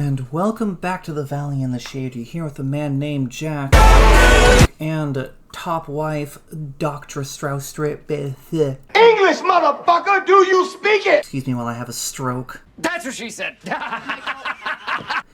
And welcome back to the Valley in the Shade. You're here with a man named Jack and top wife, Dr. Strauss. English, motherfucker! Do you speak it? Excuse me while I have a stroke. That's what she said.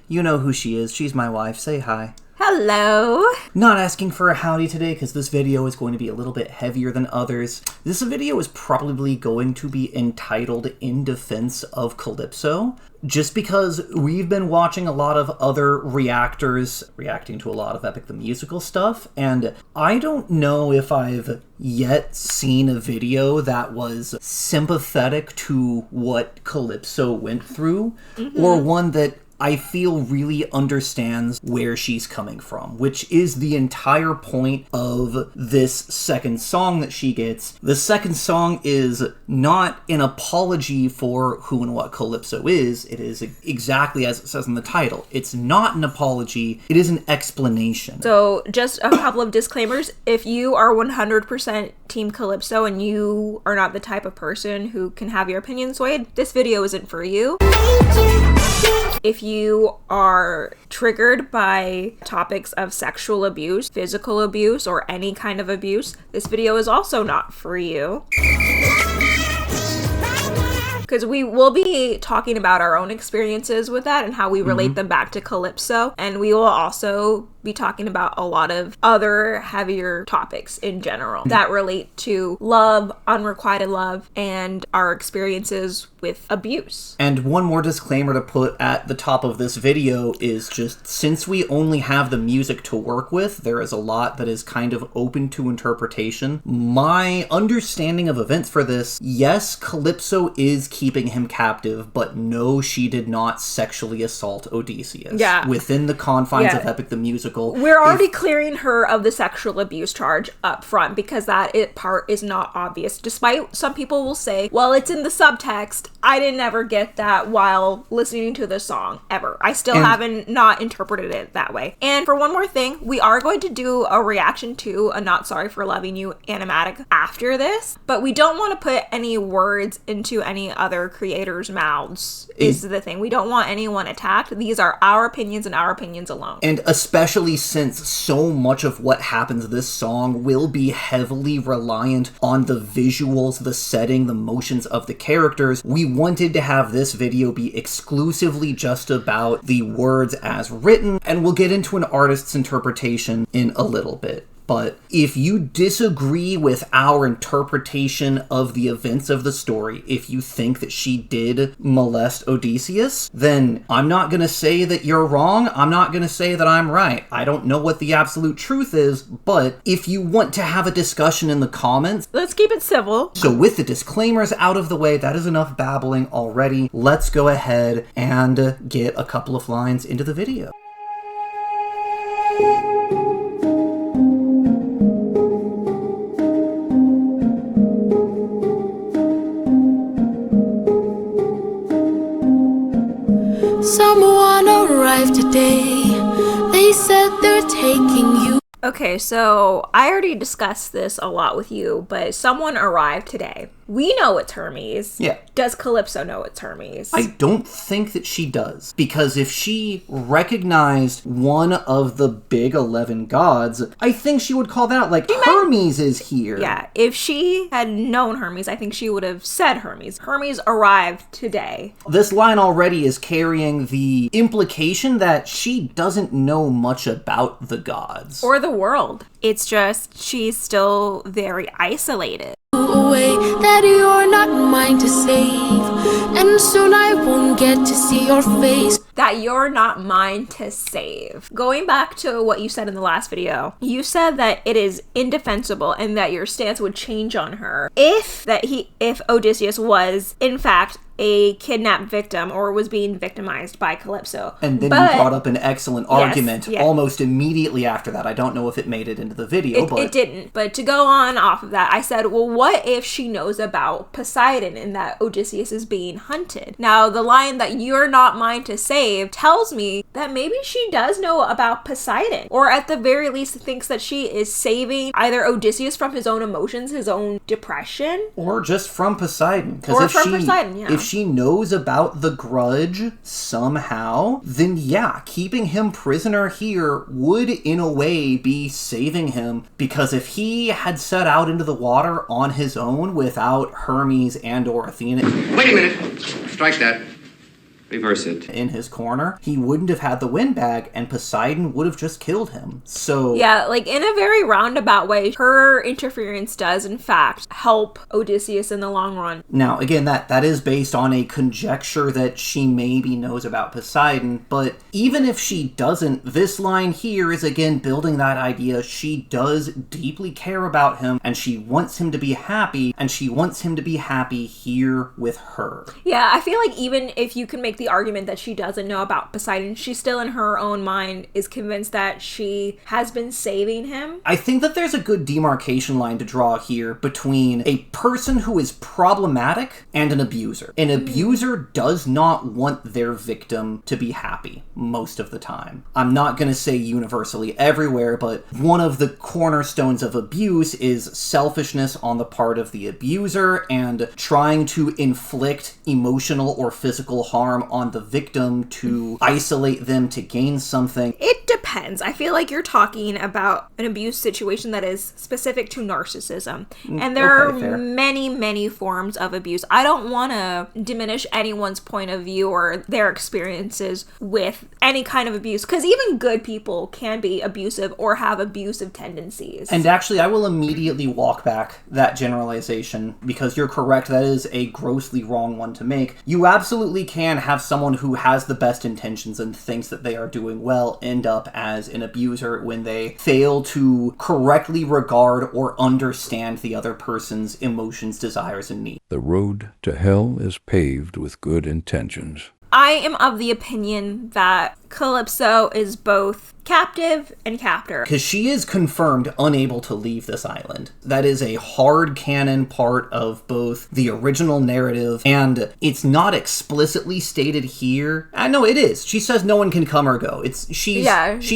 You know who she is. She's my wife. Say hi. Hello. Not asking for a howdy today because this video is going to be a little bit heavier than others. This video is probably going to be entitled In Defense of Calypso, just because we've been watching a lot of other reactors reacting to a lot of Epic the Musical stuff, and I don't know if I've yet seen a video that was sympathetic to what Calypso went through, or one that I feel really understands where she's coming from, which is the entire point of this second song that she gets. The second song is not an apology for who and what Calypso is. It is exactly as it says in the title. It's not an apology. It is an explanation. So just a couple of disclaimers. If you are 100% Team Calypso and you are not the type of person who can have your opinion swayed, this video isn't for you. If you are triggered by topics of sexual abuse, physical abuse, or any kind of abuse, this video is also not for you. Because we will be talking about our own experiences with that and how we relate them back to Calypso. And we will also be talking about a lot of other heavier topics in general that relate to love, unrequited love, and our experiences with abuse. And one more disclaimer to put at the top of this video is just, since we only have the music to work with, there is a lot that is kind of open to interpretation. My understanding of events for this, yes, Calypso is keeping him captive, but no, she did not sexually assault Odysseus. Yeah. Within the confines of Epic the Musical. We're already clearing her of the sexual abuse charge up front because that part is not obvious. Despite some people will say, well, it's in the subtext. I didn't ever get that while listening to the song, ever. I still haven't not interpreted it that way. And for one more thing, we are going to do a reaction to a Not Sorry for Loving You animatic after this, but we don't want to put any words into any other creators' mouths, is the thing. We don't want anyone attacked. These are our opinions and our opinions alone. And especially since so much of what happens in this song will be heavily reliant on the visuals, the setting, the motions of the characters, we wanted to have this video be exclusively just about the words as written, and we'll get into an artist's interpretation in a little bit. But if you disagree with our interpretation of the events of the story, if you think that she did molest Odysseus, then I'm not going to say that you're wrong. I'm not going to say that I'm right. I don't know what the absolute truth is, but if you want to have a discussion in the comments, let's keep it civil. So with the disclaimers out of the way, that is enough babbling already. Let's go ahead and get a couple of lines into the video. Someone arrived today. They said they're taking you. Okay, so I already discussed this a lot with you, but someone arrived today. We know it's Hermes. Yeah. Does Calypso know it's Hermes? I don't think that she does. Because if she recognized one of the big 11 gods, I think she would call that out, like, Hermes is here. Yeah, if she had known Hermes, I think she would have said Hermes. Hermes arrived today. This line already is carrying the implication that she doesn't know much about the gods. Or the world. It's just she's still very isolated. Away that you're not mine to save, and soon I won't get to see your face. That you're not mine to save. Going back to what you said in the last video, you said that it is indefensible and that your stance would change on her if Odysseus was in fact a kidnapped victim or was being victimized by Calypso. And then you brought up an excellent argument almost immediately after that. I don't know if it made it into the video, but... It didn't. But to go on off of that, I said, well, what if she knows about Poseidon and that Odysseus is being hunted. Now, the line that "you're not mine to save" tells me that maybe she does know about Poseidon, or at the very least thinks that she is saving either Odysseus from his own emotions, his own depression, or just from Poseidon. Or from Poseidon, yeah. If she knows about the grudge somehow, then yeah, keeping him prisoner here would in a way be saving him, because if he had set out into the water on his own without Hermes and or Athena... Wait a minute! Strike that. Reverse it. In his corner, he wouldn't have had the windbag, and Poseidon would have just killed him. So yeah, like in a very roundabout way, her interference does in fact help Odysseus in the long run. Now, again, that is based on a conjecture that she maybe knows about Poseidon, but even if she doesn't, this line here is again building that idea she does deeply care about him, and she wants him to be happy, and she wants him to be happy here with her. Yeah, I feel like even if you can make the argument that she doesn't know about Poseidon, she still in her own mind is convinced that she has been saving him. I think that there's a good demarcation line to draw here between a person who is problematic and an abuser. An abuser does not want their victim to be happy most of the time. I'm not going to say universally everywhere, but one of the cornerstones of abuse is selfishness on the part of the abuser and trying to inflict emotional or physical harm on the victim to isolate them to gain something. It depends. I feel like you're talking about an abuse situation that is specific to narcissism. And there are fair. many forms of abuse. I don't want to diminish anyone's point of view or their experiences with any kind of abuse, because even good people can be abusive or have abusive tendencies. And actually, I will immediately walk back that generalization, because you're correct, that is a grossly wrong one to make. You absolutely can have someone who has the best intentions and thinks that they are doing well end up as an abuser when they fail to correctly regard or understand the other person's emotions, desires, and needs. The road to hell is paved with good intentions. I am of the opinion that Calypso is both captive and captor. Because she is confirmed unable to leave this island. That is a hard canon part of both the original narrative, and it's not explicitly stated here. No, it is. She says no one can come or go. She's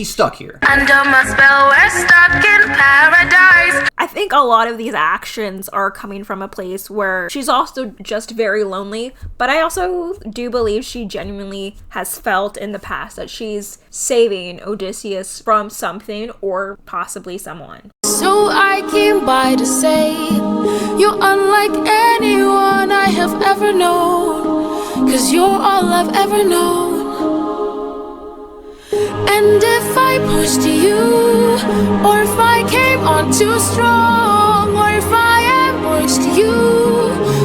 stuck here. Under my spell, we're stuck in paradise. I think a lot of these actions are coming from a place where she's also just very lonely, but I also do believe she genuinely has felt in the past that she's saving Odysseus from something or possibly someone. So I came by to say, you're unlike anyone I have ever known, 'cause you're all I've ever known. And if I pushed you, or if I came on too strong, or if I ambushed you,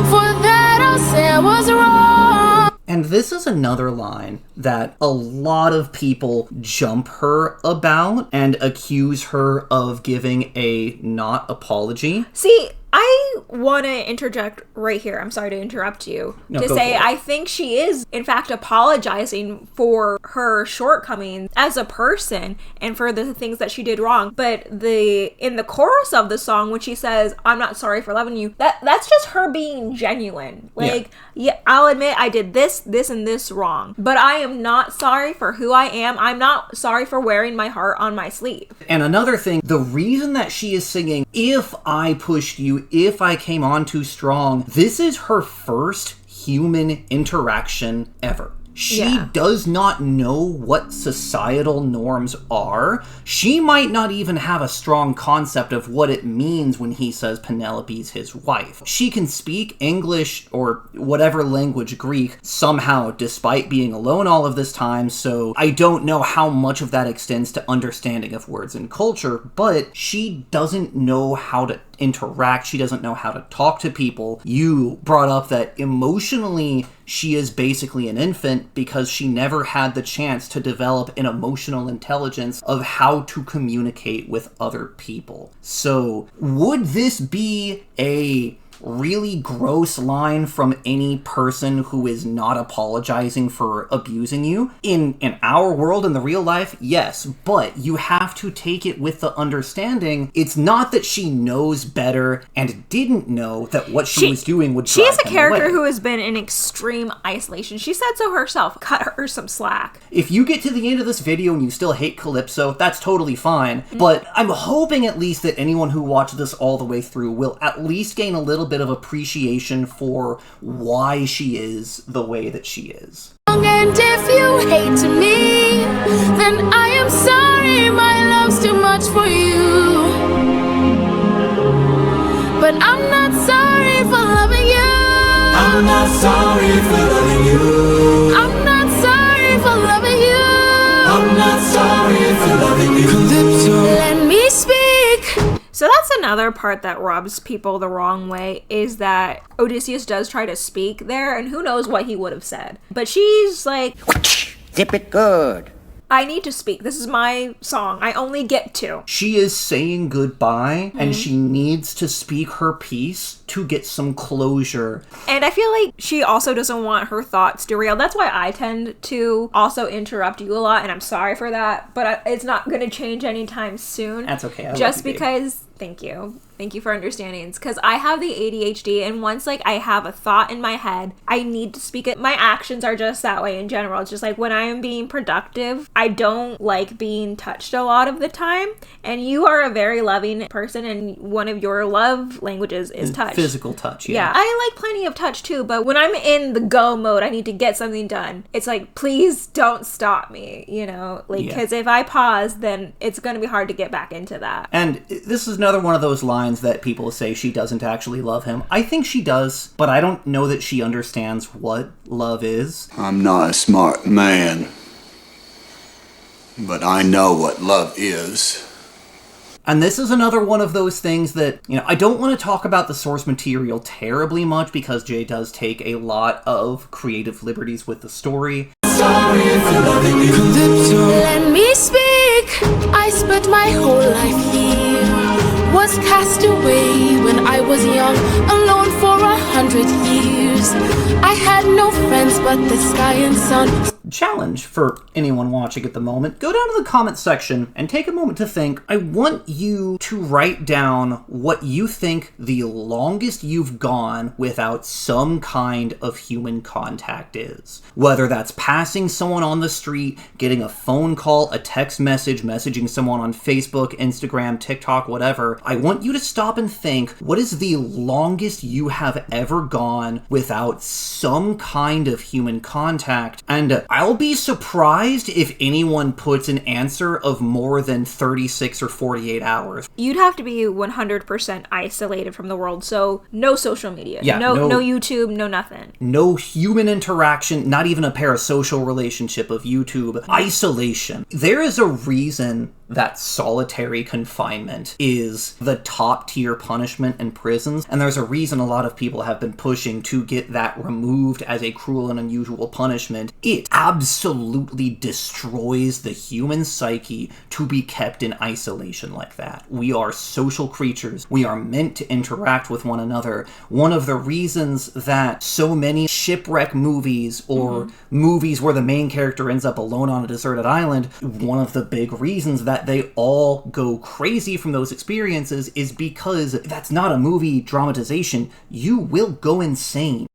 for that I'll say I was wrong. And this is another line that a lot of people jump her about and accuse her of giving a not apology. See, I want to interject right here. I'm sorry to interrupt you. No, go for it. I think she is, in fact, apologizing for her shortcomings as a person and for the things that she did wrong. But in the chorus of the song, when she says, "I'm not sorry for loving you," that's just her being genuine. Like, yeah, I'll admit I did this, and this wrong. But I am not sorry for who I am. I'm not sorry for wearing my heart on my sleeve. And another thing, the reason that she is singing, "If I pushed you, if I came on too strong," this is her first human interaction ever. She does not know what societal norms are. She might not even have a strong concept of what it means when he says Penelope's his wife. She can speak English or whatever language, Greek, somehow, despite being alone all of this time, so I don't know how much of that extends to understanding of words and culture, but she doesn't know how to interact. She doesn't know how to talk to people. You brought up that emotionally she is basically an infant because she never had the chance to develop an emotional intelligence of how to communicate with other people. So would this be a really gross line from any person who is not apologizing for abusing you. In our world, in the real life, yes, but you have to take it with the understanding it's not that she knows better and didn't know that what she was doing would drive She is a character away. who has been in extreme isolation. She said so herself. Cut her some slack. If you get to the end of this video and you still hate Calypso, that's totally fine, but I'm hoping at least that anyone who watched this all the way through will at least gain a little bit of appreciation for why she is the way that she is. And if you hate me, then I am sorry, my love's too much for you. But I'm not sorry for loving you. I'm not sorry for loving you. I'm not sorry for loving you. I'm not sorry for loving you. Calypso. Let me speak. So that's another part that rubs people the wrong way, is that Odysseus does try to speak there, and who knows what he would have said. But she's like, Zip it good. I need to speak. This is my song. I only get to. She is saying goodbye, and she needs to speak her piece to get some closure. And I feel like she also doesn't want her thoughts derailed. That's why I tend to also interrupt you a lot, and I'm sorry for that, but it's not going to change anytime soon. That's okay. I love Just you, babe. because... Thank you. Thank you for understanding. It's because I have the ADHD, and once, like, I have a thought in my head, I need to speak it. My actions are just that way in general. It's just, like, when I am being productive, I don't like being touched a lot of the time, and you are a very loving person, and one of your love languages is touch. Physical touch, Yeah, I like plenty of touch, too, but when I'm in the go mode, I need to get something done. It's like, please don't stop me, you know? Like, because if I pause, then it's going to be hard to get back into that. And this is another one of those lines that people say she doesn't actually love him. I think she does, but I don't know that she understands what love is. I'm not a smart man, but I know what love is. And this is another one of those things that, you know, I don't want to talk about the source material terribly much because Jay does take a lot of creative liberties with the story. Sorry for loving you. Calypso. Let me speak. I spent my whole life here. Was cast away when I was young, alone for 100 years. I had no friends but the sky and sun. Challenge for anyone watching at the moment, go down to the comment section and take a moment to think. I want you to write down what you think the longest you've gone without some kind of human contact is. Whether that's passing someone on the street, getting a phone call, a text message, messaging someone on Facebook, Instagram, TikTok, whatever. I want you to stop and think, what is the longest you have ever gone without some kind of human contact? And I'll be surprised if anyone puts an answer of more than 36 or 48 hours. You'd have to be 100% isolated from the world, so no social media, Yeah, no no- YouTube, no nothing. No human interaction, not even a parasocial relationship of YouTube. Isolation. There is a reason that solitary confinement is the top tier punishment in prisons, and there's a reason a lot of people have been pushing to get that removed as a cruel and unusual punishment. It absolutely destroys the human psyche to be kept in isolation like that. We are social creatures. We are meant to interact with one another. One of the reasons that so many shipwreck movies or movies where the main character ends up alone on a deserted island, one of the big reasons that they all go crazy from those experiences is because that's not a movie dramatization. You will go insane.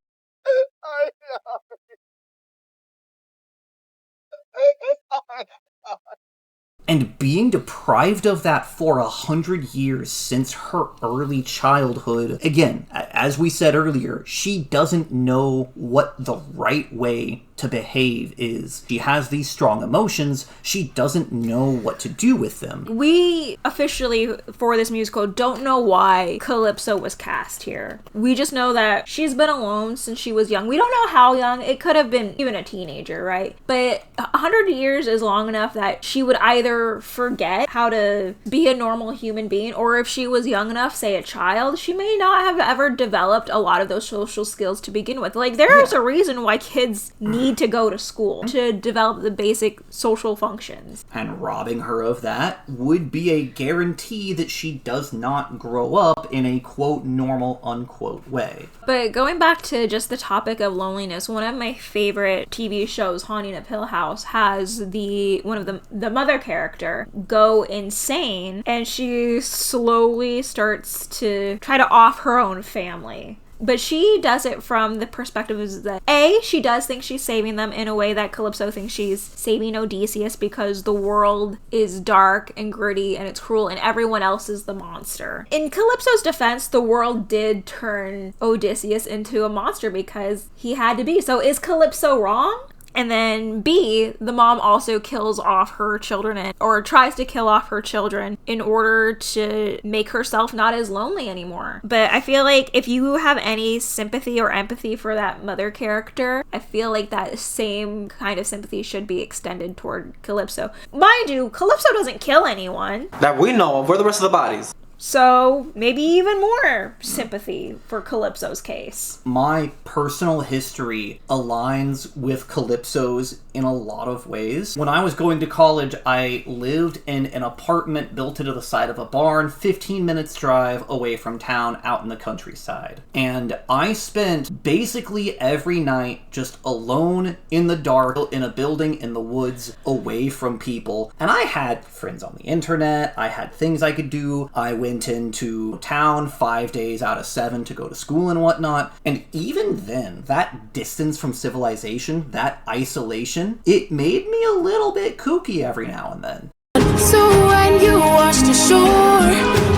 And being deprived of that for 100 years since her early childhood, again, as we said earlier, she doesn't know what the right way to behave is. She has these strong emotions, she doesn't know what to do with them. We officially, for this musical, don't know why Calypso was cast here. We just know that she's been alone since she was young. We don't know how young. It could have been even a teenager, right? But 100 years is long enough that she would either forget how to be a normal human being, or if she was young enough, say a child, she may not have ever developed a lot of those social skills to begin with. Like, there is a reason why kids need need to go to school to develop the basic social functions. And robbing her of that would be a guarantee that she does not grow up in a quote normal unquote way. But going back to just the topic of loneliness, one of my favorite TV shows, Haunting of Hill House, has one of the mother character go insane, and she slowly starts to try to off her own family. But she does it from the perspective is that she does think she's saving them in a way that Calypso thinks she's saving Odysseus, because the world is dark and gritty and it's cruel and everyone else is the monster. In Calypso's defense, the world did turn Odysseus into a monster because he had to be. So is Calypso wrong? And then B, the mom also kills off her children or tries to kill off her children in order to make herself not as lonely anymore. But I feel like if you have any sympathy or empathy for that mother character, I feel like that same kind of sympathy should be extended toward Calypso. Mind you, Calypso doesn't kill anyone that we know of. Where are the rest of the bodies? So maybe even more sympathy for Calypso's case. My personal history aligns with Calypso's in a lot of ways. When I was going to college, I lived in an apartment built into the side of a barn, 15 minutes drive away from town, out in the countryside. And I spent basically every night just alone in the dark, in a building in the woods, away from people. And I had friends on the internet, I had things I could do, I went into town 5 days out of 7 to go to school and whatnot. And even then, that distance from civilization, that isolation, it made me a little bit kooky every now and then. So when you washed ashore,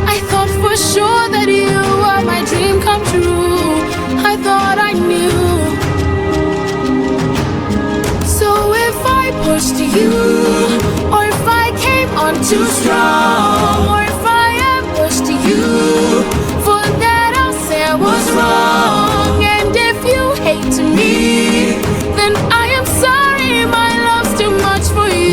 I thought for sure that you were my dream come true. I thought I knew. So if I pushed you, or if I came on too strong, or if I ambushed you, for that I'll say I was wrong. And if you hate me, then I am sorry, my love's too much for you.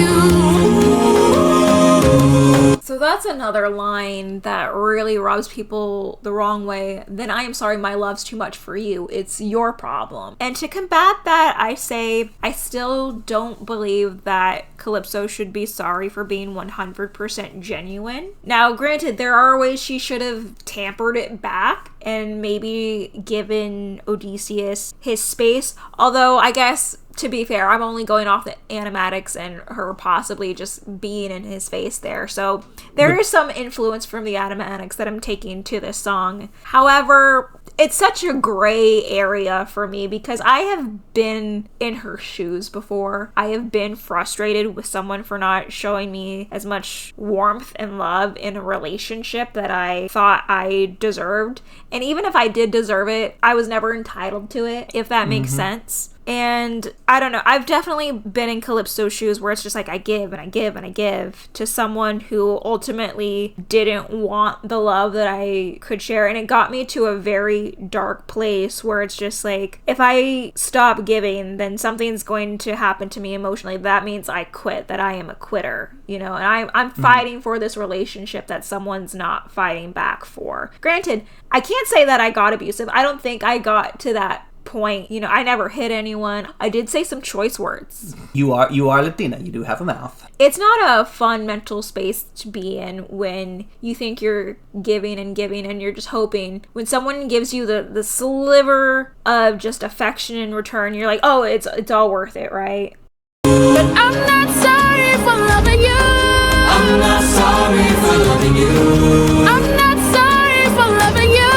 So that's another line that really rubs people the wrong way. Then I am sorry, my love's too much for you. It's your problem. And to combat that, I say I still don't believe that Calypso should be sorry for being 100% genuine. Now, granted, there are ways she should have tampered it back and maybe given Odysseus his space. Although, I guess, to be fair, I'm only going off the animatics and her possibly just being in his face there. So there is some influence from the animatics that I'm taking to this song. However, it's such a gray area for me because I have been in her shoes before. I have been frustrated with someone for not showing me as much warmth and love in a relationship that I thought I deserved. And even if I did deserve it, I was never entitled to it, if that makes sense. And I don't know, I've definitely been in Calypso's shoes where it's just like I give and I give and I give to someone who ultimately didn't want the love that I could share. And it got me to a very dark place where it's just like, if I stop giving, then something's going to happen to me emotionally. That means I quit, that I am a quitter, you know, and I'm fighting for this relationship that someone's not fighting back for. Granted, I can't say that I got abusive. I don't think I got to that point. You know, I never hit anyone. I did say some choice words. You are Latina. You do have a mouth. It's not a fun mental space to be in when you think you're giving and you're just hoping when someone gives you the sliver of just affection in return, you're like, oh, it's all worth it, right? But I'm not sorry for loving you. I'm not sorry for loving you. I'm not sorry for loving you.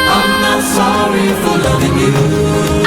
I'm not sorry for loving you.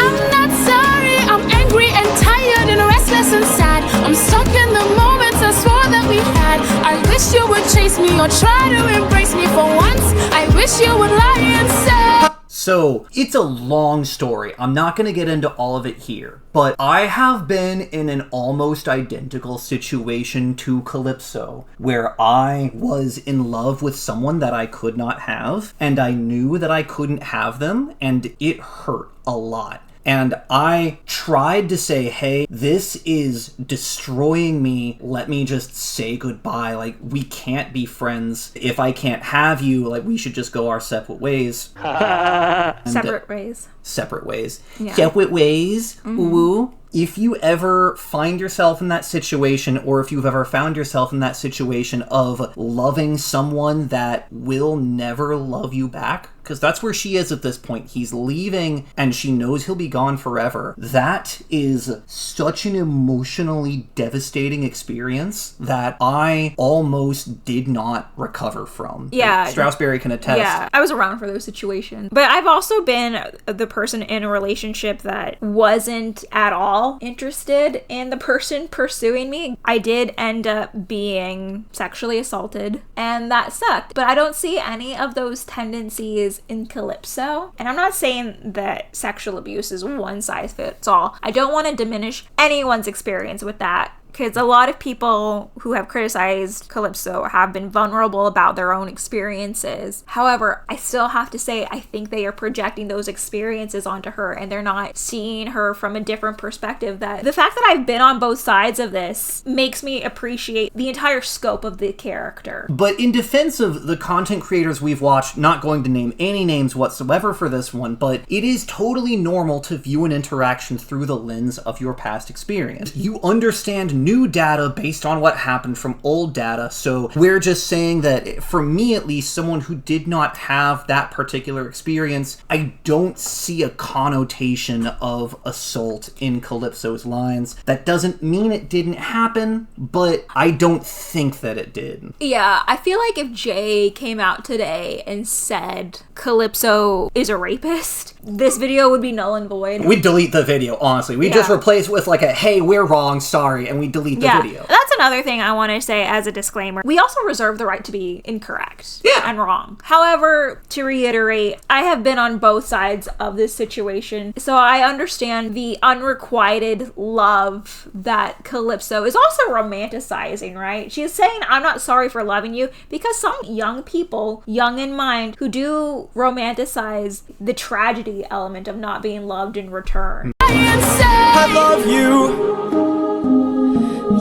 I'm not sorry, I'm angry and tired and restless and sad. I'm stuck in the moments I swore that we had. I wish you would chase me or try to embrace me for once. I wish you would lie and say. So, it's a long story. I'm not going to get into all of it here. But I have been in an almost identical situation to Calypso, where I was in love with someone that I could not have, and I knew that I couldn't have them, and it hurt a lot. And I tried to say, hey, this is destroying me. Let me just say goodbye. Like, we can't be friends. If I can't have you, like, we should just go our separate ways. Separate ways. Separate ways. Yeah. Separate ways. Mm-hmm. Woo. if you ever find yourself in that situation, or if you've ever found yourself in that situation of loving someone that will never love you back, because that's where she is at this point. He's leaving and she knows he'll be gone forever. That is such an emotionally devastating experience that I almost did not recover from. Yeah. Strasberry can attest. Yeah, I was around for those situations. But I've also been the person in a relationship that wasn't at all interested in the person pursuing me. I did end up being sexually assaulted, and that sucked. But I don't see any of those tendencies in Calypso. And I'm not saying that sexual abuse is one size fits all. I don't want to diminish anyone's experience with that, because a lot of people who have criticized Calypso have been vulnerable about their own experiences. However, I still have to say, I think they are projecting those experiences onto her, and they're not seeing her from a different perspective. That the fact that I've been on both sides of this makes me appreciate the entire scope of the character. But in defense of the content creators we've watched, not going to name any names whatsoever for this one, but it is totally normal to view an interaction through the lens of your past experience. You understand new data based on what happened from old data, so we're just saying that, for me at least, someone who did not have that particular experience, I don't see a connotation of assault in Calypso's lines. That doesn't mean it didn't happen, but I don't think that it did. Yeah, I feel like if Jay came out today and said Calypso is a rapist, this video would be null and void. We'd delete the video, honestly. We just replace it with like a, hey, we're wrong, sorry, and we delete the video. That's another thing I want to say as a disclaimer. We also reserve the right to be incorrect and wrong. However, to reiterate, I have been on both sides of this situation, so I understand the unrequited love that Calypso is also romanticizing, right? She's saying, I'm not sorry for loving you, because some young people, young in mind, who do romanticize the tragedy element of not being loved in return. I love you.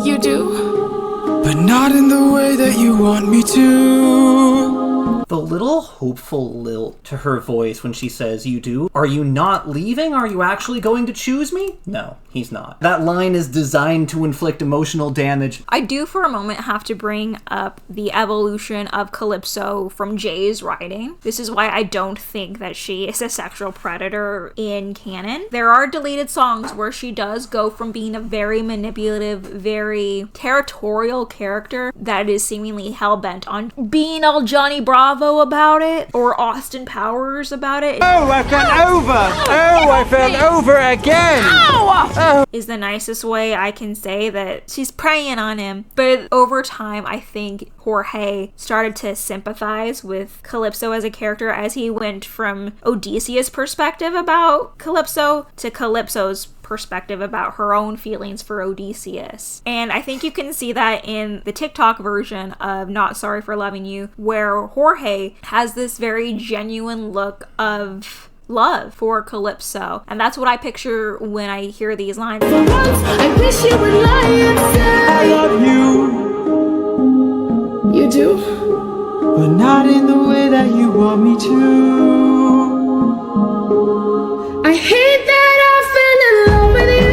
You do? But not in the way that you want me to. The little hopeful lilt to her voice when she says, you do? Are you not leaving? Are you actually going to choose me? No, he's not. That line is designed to inflict emotional damage. I do for a moment have to bring up the evolution of Calypso from Jay's writing. This is why I don't think that she is a sexual predator in canon. There are deleted songs where she does go from being a very manipulative, very territorial character that is seemingly hell-bent on being all Johnny Bravo about it, or Austin Powers about it. Oh, I fell over! Oh, I fell over again! Ow! Oh. Is the nicest way I can say that she's preying on him. But over time, I think Jorge started to sympathize with Calypso as a character as he went from Odysseus' perspective about Calypso to Calypso's perspective about her own feelings for Odysseus. And I think you can see that in the TikTok version of Not Sorry for Loving You, where Jorge has this very genuine look of love for Calypso. And that's what I picture when I hear these lines. For once, I wish you would lie and say I love you. You do? But not in the way that you want me to. I hate that I fell in love with you.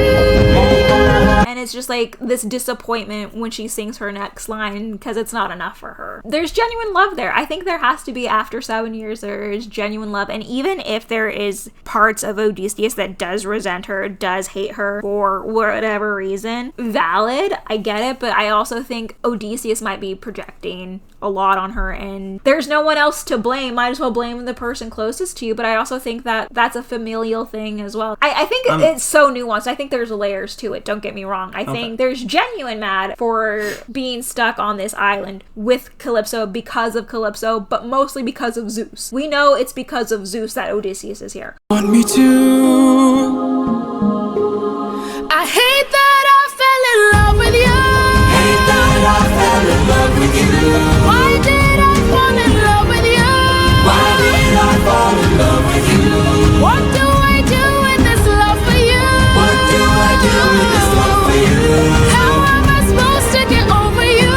And it's just like this disappointment when she sings her next line because it's not enough for her. There's genuine love there. I think there has to be, after 7 years, there is genuine love. And even if there is parts of Odysseus that does resent her, does hate her for whatever reason, valid, I get it. But I also think Odysseus might be projecting a lot on her, and there's no one else to blame. Might as well blame the person closest to you. But I also think that that's a familial thing as well. I think it's so nuanced. I think there's layers to it, don't get me wrong. I think there's genuine mad for being stuck on this island with Calypso because of Calypso, but mostly because of Zeus. We know it's because of Zeus that Odysseus is here. Want me to? I hate that I fell in love with you. Hate that I fell in love with you. Why did I fall in love with you? Why did I fall in love with you? What do I do with this love for you? What do I do with this love for you? How am I supposed to get over you?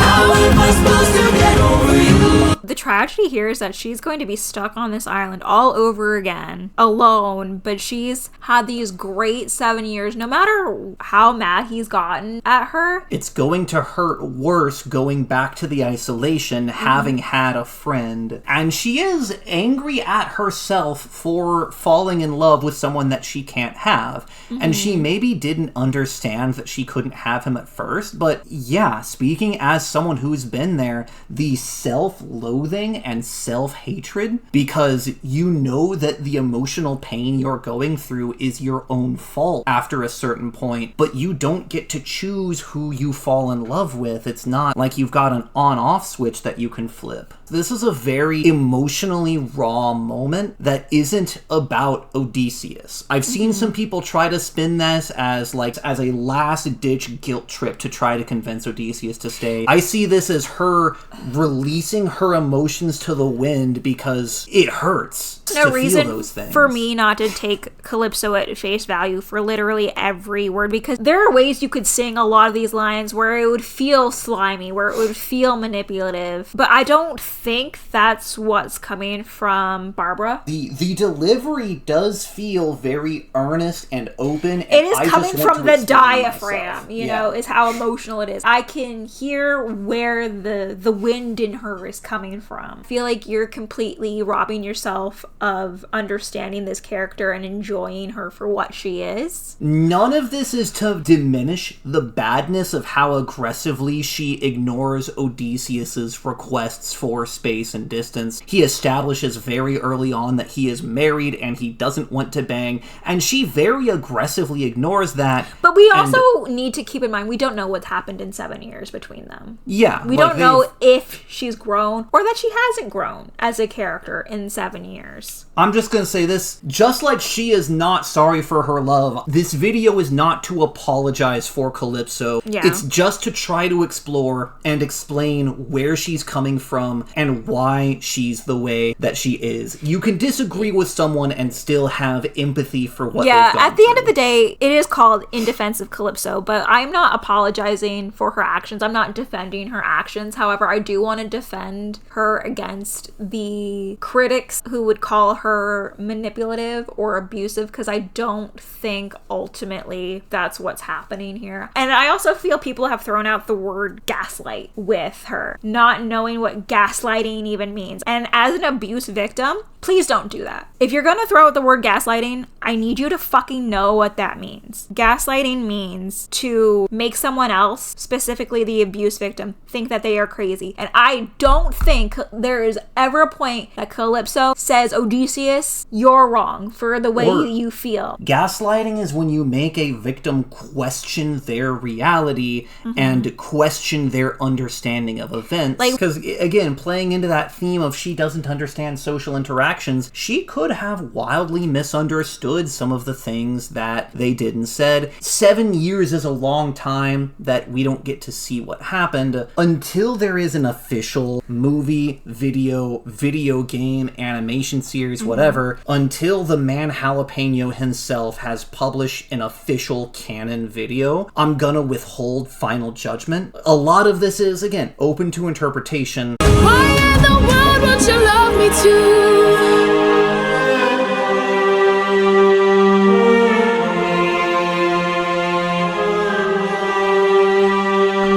How am I supposed to get over you? The tragedy here is that she's going to be stuck on this island all over again, alone, but she's had these great 7 years, no matter how mad he's gotten at her. It's going to hurt worse going back to the isolation, having had a friend. And she is angry at herself for falling in love with someone that she can't have. And she maybe didn't understand that she couldn't have him at first, but yeah, speaking as someone who's been there, the self-loathing and self-hatred, because you know that the emotional pain you're going through is your own fault after a certain point, but you don't get to choose who you fall in love with. It's not like you've got an on-off switch that you can flip. This is a very emotionally raw moment that isn't about Odysseus. I've seen some people try to spin this as a last-ditch guilt trip to try to convince Odysseus to stay. I see this as her releasing her emotions to the wind because it hurts. No reason for me not to take Calypso at face value for literally every word, because there are ways you could sing a lot of these lines where it would feel slimy, where it would feel manipulative, but I don't think that's what's coming from Barbara. The delivery does feel very earnest and open. It is coming from the diaphragm, you know, is how emotional it is. I can hear where the wind in her is coming from. I feel like you're completely robbing yourself of understanding this character and enjoying her for what she is. None of this is to diminish the badness of how aggressively she ignores Odysseus's requests for space and distance. He establishes very early on that he is married and he doesn't want to bang, and she very aggressively ignores that. But we also need to keep in mind, we don't know what's happened in 7 years between them. Yeah. We don't know if she's grown or that she hasn't grown as a character in 7 years. I'm just gonna say this, just like she is not sorry for her love, this video is not to apologize for Calypso. Yeah. It's just to try to explore and explain where she's coming from and why she's the way that she is. You can disagree with someone and still have empathy for what they've gone at the through. end of the day, it is called In Defense of Calypso, but I'm not apologizing for her actions. I'm not defending her actions. However, I do want to defend her against the critics who would call her manipulative or abusive, because I don't think ultimately that's what's happening here. And I also feel people have thrown out the word gaslight with her, not knowing what gaslighting even means. And as an abuse victim, please don't do that. If you're gonna throw out the word gaslighting, I need you to fucking know what that means. Gaslighting means to make someone else, specifically the abuse victim, think that they are crazy. And I don't think there is ever a point that Calypso says, Odysseus, you're wrong for the way you feel. Gaslighting is when you make a victim question their reality and question their understanding of events. Because, again, playing into that theme of she doesn't understand social interactions, she could have wildly misunderstood some of the things that they did and said. 7 years is a long time that we don't get to see what happened until there is an official movie, video game, animation series, whatever, until the man Jalapeno himself has published an official canon video. I'm gonna withhold final judgment. A lot of this is, again, open to interpretation. Why in the world would you love me too?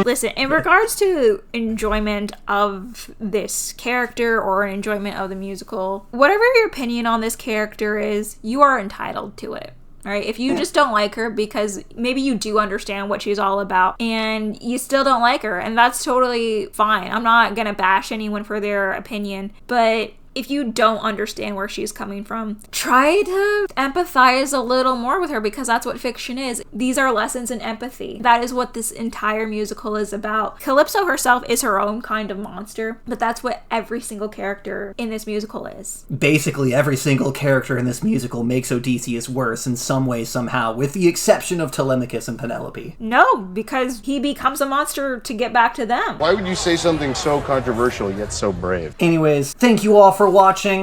Listen, in regards to enjoyment of this character or enjoyment of the musical, whatever your opinion on this character is, you are entitled to it. Right? If you just don't like her because maybe you do understand what she's all about and you still don't like her, and that's totally fine. I'm not gonna bash anyone for their opinion, but if you don't understand where she's coming from, try to empathize a little more with her, because that's what fiction is. These are lessons in empathy. That is what this entire musical is about. Calypso herself is her own kind of monster, but that's what every single character in this musical is. Basically, every single character in this musical makes Odysseus worse in some way, somehow, with the exception of Telemachus and Penelope. No, because he becomes a monster to get back to them. Why would you say something so controversial yet so brave? Anyways, thank you all for watching.